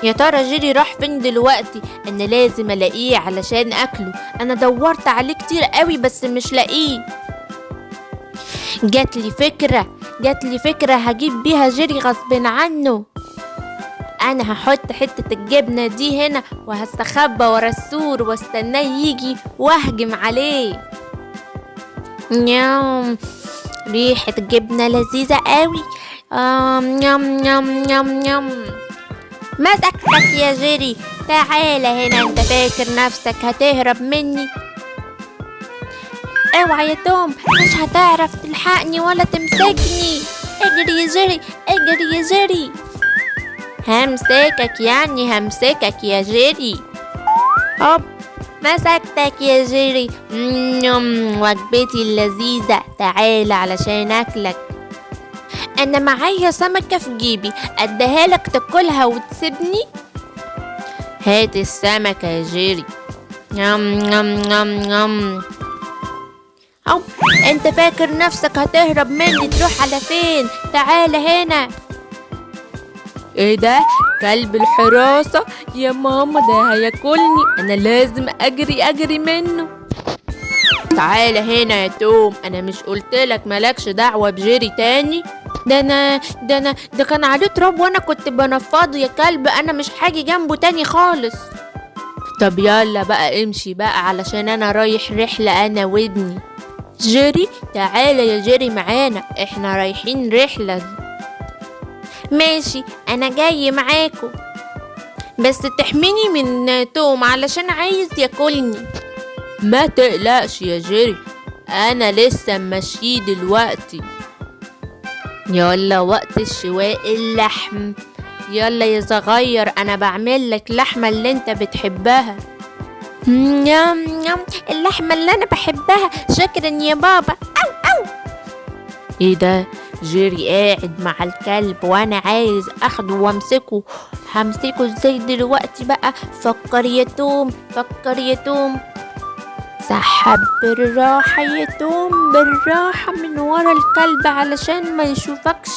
يا ترى جيري راح فين دلوقتي؟ انا لازم الاقيه علشان اكله. انا دورت عليه كتير قوي بس مش لاقيه. جاتلي فكرة هجيب بيها جيري غصب عنه. انا هحط حتة الجبنة دي هنا وهستخبى ورا السور واستناه يجي واهجم عليه. نيام، ريحة الجبنة لذيذة قوي. نيام نيام نيام نيام. مسكتك يا جيري، تعالى هنا. انت فاكر نفسك هتهرب مني؟ اوعى يا توم، مش هتعرف تلحقني ولا تمسكني. اجري يا جيري، اجري يا جيري. همسكك يا جيري. هوب، مسكتك يا جيري. وجبتي اللذيذة، تعالى علشان اكلك. انا معايا سمكة في جيبي، اديها لك تاكلها وتسيبني. هات السمكة يا جيري. نم نم نم نم. أو انت فاكر نفسك هتهرب مني؟ تروح على فين؟ تعال هنا. ايه ده؟ كلب الحراسة يا ماما، ده هياكلني. انا لازم اجري منه. تعال هنا يا توم، انا مش قلتلك مالكش دعوة بجيري تاني؟ ده كان عليه تراب وانا كنت بنفضه يا كلب. انا مش حاجي جنبه تاني خالص. طب يلا بقى امشي بقى علشان انا رايح رحلة انا وابني. جيري، تعالى يا جيري معانا، احنا رايحين رحلة. ماشي، انا جاي معاكو، بس تحميني من توم علشان عايز ياكلني. ما تقلقش يا جيري، انا لسه ماشي دلوقتي. يلا وقت الشواء اللحم. يلا يا صغير، انا بعمل لك لحمة اللي انت بتحبها. يام يام، اللحمة اللي انا بحبها. شكرا يا بابا. او او. ايه ده؟ جيري قاعد مع الكلب وانا عايز اخده وامسكه. همسكه ازاي دلوقتي بقى؟ فكر يا توم، فكر يا توم. سحب بالراحة يا توم، بالراحة من ورا الكلب علشان ما يشوفكش.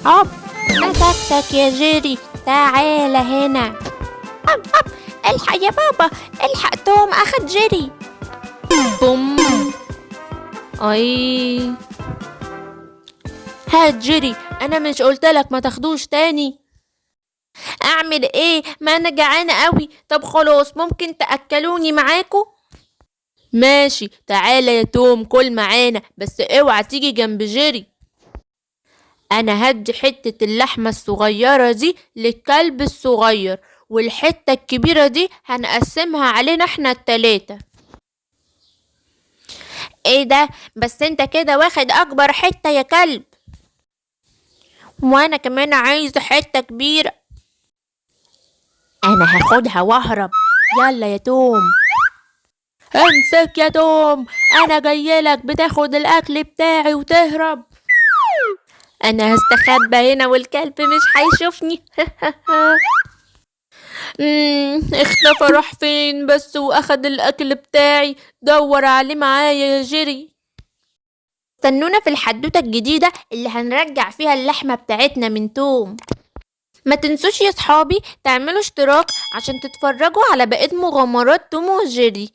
هوب، مسكتك يا جيري، تعالى هنا. هوب هوب، الحق يا بابا، الحق توم اخد جيري. بوم. اي، هات جيري، انا مش قلتلك ما تاخدوش تاني؟ اعمل ايه؟ ما انا جعانه قوي. طب خلاص، ممكن تاكلوني معاكو؟ ماشي، تعالى يا توم كل معانا، بس اوعى تيجي جنب جيري. انا هدي حتة اللحمة الصغيرة دي للكلب الصغير، والحتة الكبيرة دي هنقسمها علينا احنا التلاتة. ايه ده؟ بس انت كده واخد اكبر حتة يا كلب. وانا كمان عايزة حتة كبيرة. انا هاخدها واهرب. يلا يا توم. امسك يا توم، انا جايلك بتاخد الاكل بتاعي وتهرب. انا هستخبى هنا والكلب مش هيشوفني. اختفى، راح فين بس واخد الاكل بتاعي؟ دور عليه معايا يا جيري. استنونا في الحدوتة الجديدة اللي هنرجع فيها اللحمة بتاعتنا من توم. ما تنسوش يا صحابي تعملوا اشتراك عشان تتفرجوا على بقية مغامرات توم وجيري.